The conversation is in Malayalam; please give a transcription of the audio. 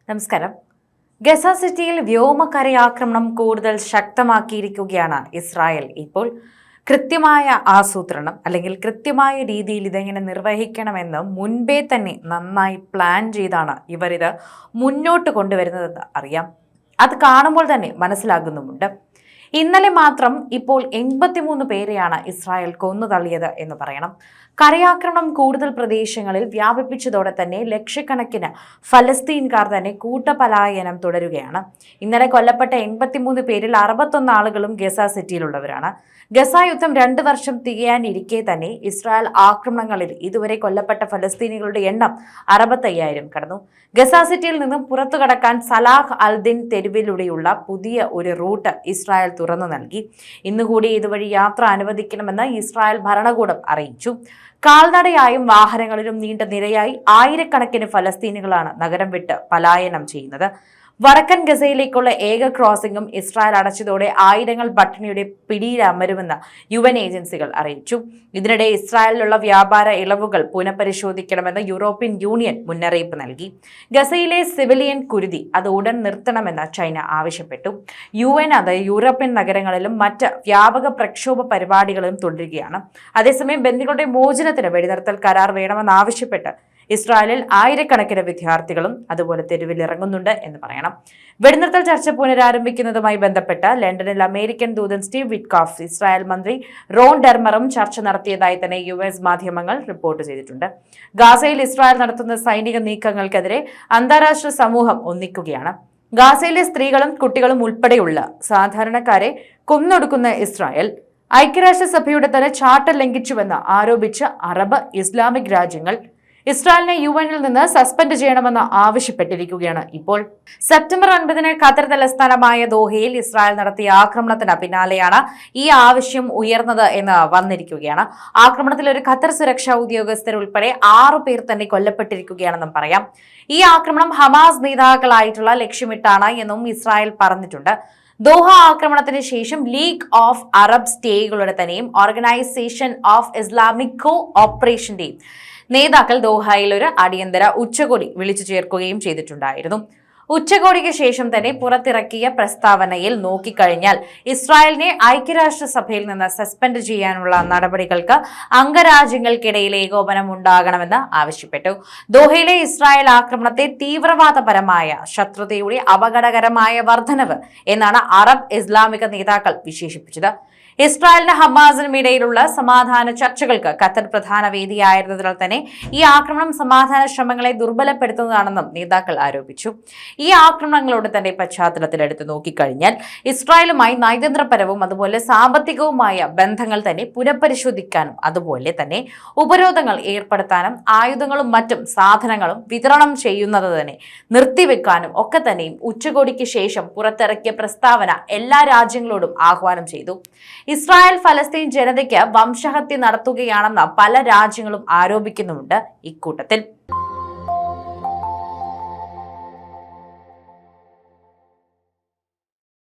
നമസ്കാരം. ഗസ സിറ്റിയിൽ വ്യോമകരയാക്രമണം കൂടുതൽ ശക്തമാക്കിയിരിക്കുകയാണ് ഇസ്രായേൽ. ഇപ്പോൾ കൃത്യമായ ആസൂത്രണം അല്ലെങ്കിൽ കൃത്യമായ രീതിയിൽ ഇതെങ്ങനെ നിർവഹിക്കണമെന്ന് മുൻപേ തന്നെ നന്നായി പ്ലാൻ ചെയ്താണ് ഇവരിത് മുന്നോട്ട് കൊണ്ടുവരുന്നതെന്ന് അറിയാം. അത് കാണുമ്പോൾ തന്നെ മനസ്സിലാകുന്നുമുണ്ട്. ഇന്നലെ മാത്രം ഇപ്പോൾ 83 പേരെയാണ് ഇസ്രായേൽ കൊന്നുതള്ളിയത് എന്ന് പറയണം. കരയാക്രമണം കൂടുതൽ പ്രദേശങ്ങളിൽ വ്യാപിപ്പിച്ചതോടെ തന്നെ ലക്ഷക്കണക്കിന് ഫലസ്തീൻകാർ തന്നെ കൂട്ടപലായനം തുടരുകയാണ്. ഇന്നലെ കൊല്ലപ്പെട്ട 83 പേരിൽ 61 ആളുകളും ഗസ സിറ്റിയിലുള്ളവരാണ്. ഗസ യുദ്ധം 2 വർഷം തികയാനിരിക്കെ തന്നെ ഇസ്രായേൽ ആക്രമണങ്ങളിൽ ഇതുവരെ കൊല്ലപ്പെട്ട ഫലസ്തീനികളുടെ എണ്ണം 65,000 കടന്നു. ഗസ സിറ്റിയിൽ നിന്നും പുറത്തു കടക്കാൻ സലാഹ് അൽദിൻ തെരുവിലൂടെയുള്ള പുതിയ ഒരു റൂട്ട് ഇസ്രായേൽ തുറന്നു നൽകി. ഇന്നുകൂടി ഇതുവഴി യാത്ര അനുവദിക്കണമെന്ന് ഇസ്രായേൽ ഭരണകൂടം അറിയിച്ചു. കാൽനടയായും വാഹനങ്ങളിലും നീണ്ട നിരയായി ആയിരക്കണക്കിന് ഫലസ്തീനികളാണ് നഗരം വിട്ട് പലായനം ചെയ്യുന്നത്. വടക്കൻ ഗസയിലേക്കുള്ള ഏക ക്രോസിംഗും ഇസ്രായേൽ അടച്ചതോടെ ആയിരങ്ങൾ പട്ടിണിയുടെ പിടിയിലമരുമെന്ന് UN ഏജൻസികൾ അറിയിച്ചു. ഇതിനിടെ ഇസ്രായേലിലുള്ള വ്യാപാര ഇളവുകൾ പുനഃപരിശോധിക്കണമെന്ന് യൂറോപ്യൻ യൂണിയൻ മുന്നറിയിപ്പ് നൽകി. ഗസയിലെ സിവിലിയൻ കുരുതി അത് ഉടൻ നിർത്തണമെന്ന് ചൈന ആവശ്യപ്പെട്ടു. UN അത് യൂറോപ്യൻ നഗരങ്ങളിലും മറ്റ് വ്യാപക പ്രക്ഷോഭ പരിപാടികളും തുടരുകയാണ്. അതേസമയം ബന്ദികളുടെ മോചനത്തിന് വെടിനിർത്തൽ കരാർ വേണമെന്നാവശ്യപ്പെട്ട് ഇസ്രായേലിൽ ആയിരക്കണക്കിന് വിദ്യാർത്ഥികളും അതുപോലെ തെരുവിലിറങ്ങുന്നുണ്ട് എന്ന് പറയണം. വെടിനിർത്തൽ ചർച്ച പുനരാരംഭിക്കുന്നതുമായി ബന്ധപ്പെട്ട് ലണ്ടനിൽ അമേരിക്കൻ ദൂതൻ സ്റ്റീവ് വിറ്റ്കോഫ് ഇസ്രായേൽ മന്ത്രി റോൺ ഡെർമറും ചർച്ച നടത്തിയതായി തന്നെ US മാധ്യമങ്ങൾ റിപ്പോർട്ട് ചെയ്തിട്ടുണ്ട്. ഗാസയിൽ ഇസ്രായേൽ നടത്തുന്ന സൈനിക നീക്കങ്ങൾക്കെതിരെ അന്താരാഷ്ട്ര സമൂഹം ഒന്നിക്കുകയാണ്. ഗാസയിലെ സ്ത്രീകളും കുട്ടികളും ഉൾപ്പെടെയുള്ള സാധാരണക്കാരെ കൊന്നൊടുക്കുന്ന ഇസ്രായേൽ ഐക്യരാഷ്ട്രസഭയുടെ തന്നെ ചാർട്ടർ ലംഘിച്ചുവെന്ന് ആരോപിച്ച് അറബ് ഇസ്ലാമിക് രാജ്യങ്ങൾ ഇസ്രായേലിനെ UN-ൽ നിന്ന് സസ്പെൻഡ് ചെയ്യണമെന്ന് ആവശ്യപ്പെട്ടിരിക്കുകയാണ്. ഇപ്പോൾ സെപ്റ്റംബർ 9 ഖത്തർ തലസ്ഥാനമായ ദോഹയിൽ ഇസ്രായേൽ നടത്തിയ ആക്രമണത്തിന് പിന്നാലെയാണ് ഈ ആവശ്യം ഉയർന്നത് എന്ന് വന്നിരിക്കുകയാണ്. ആക്രമണത്തിൽ ഒരു ഖത്തർ സുരക്ഷാ ഉദ്യോഗസ്ഥരുൾപ്പെടെ 6 പേർ തന്നെ കൊല്ലപ്പെട്ടിരിക്കുകയാണെന്നും പറയാം. ഈ ആക്രമണം ഹമാസ് നേതാക്കളായിട്ടുള്ള ലക്ഷ്യമിട്ടാണ് എന്നും ഇസ്രായേൽ പറഞ്ഞിട്ടുണ്ട്. ദോഹ ആക്രമണത്തിന് ശേഷം ലീഗ് ഓഫ് അറബ് സ്റ്റേറ്റുകളുടെ തന്നെയും ഓർഗനൈസേഷൻ ഓഫ് ഇസ്ലാമിക് കോ ഓപ്പറേഷന്റെയും നേതാക്കൾ ദോഹയിൽ ഒരു അടിയന്തര ഉച്ചകോടി വിളിച്ചു ചേർക്കുകയും ചെയ്തിട്ടുണ്ടായിരുന്നു. ഉച്ചകോടിക്ക് ശേഷം തന്നെ പുറത്തിറക്കിയ പ്രസ്താവനയിൽ നോക്കിക്കഴിഞ്ഞാൽ ഇസ്രായേലിനെ ഐക്യരാഷ്ട്രസഭയിൽ നിന്ന് സസ്പെൻഡ് ചെയ്യാനുള്ള നടപടികൾക്ക് അംഗരാജ്യങ്ങൾക്കിടയിൽ ഏകോപനം ഉണ്ടാകണമെന്ന് ആവശ്യപ്പെട്ടു. ദോഹയിലെ ഇസ്രായേൽ ആക്രമണത്തെ തീവ്രവാദപരമായ ശത്രുതയുടെ അപകടകരമായ വർധനവ് എന്നാണ് അറബ് ഇസ്ലാമിക നേതാക്കൾ വിശേഷിപ്പിച്ചത്. ഇസ്രായേലിന് ഹമാസിനും ഇടയിലുള്ള സമാധാന ചർച്ചകൾക്ക് ഖത്തർ പ്രധാന വേദിയായിരുന്നതിനാൽ തന്നെ ഈ ആക്രമണം സമാധാന ശ്രമങ്ങളെ ദുർബലപ്പെടുത്തുന്നതാണെന്നും നേതാക്കൾ ആരോപിച്ചു. ഈ ആക്രമണങ്ങളുടെ തന്നെ പശ്ചാത്തലത്തിൽ എടുത്തു നോക്കിക്കഴിഞ്ഞാൽ ഇസ്രായേലുമായി നയതന്ത്രപരവും അതുപോലെ സാമ്പത്തികവുമായ ബന്ധങ്ങൾ തന്നെ പുനഃപരിശോധിക്കാനും അതുപോലെ തന്നെ ഉപരോധങ്ങൾ ഏർപ്പെടുത്താനും ആയുധങ്ങളും മറ്റും സാധനങ്ങളും വിതരണം ചെയ്യുന്നത് തന്നെ നിർത്തിവെക്കാനും ഒക്കെ തന്നെയും ഉച്ചകോടിക്ക് ശേഷം പുറത്തിറക്കിയ പ്രസ്താവന എല്ലാ രാജ്യങ്ങളോടും ആഹ്വാനം ചെയ്തു. ഇസ്രായേൽ ഫലസ്തീൻ ജനതയ്ക്ക് വംശഹത്യ നടത്തുകയാണെന്ന് പല രാജ്യങ്ങളും ആരോപിക്കുന്നുമുണ്ട്. ഇക്കൂട്ടത്തിൽ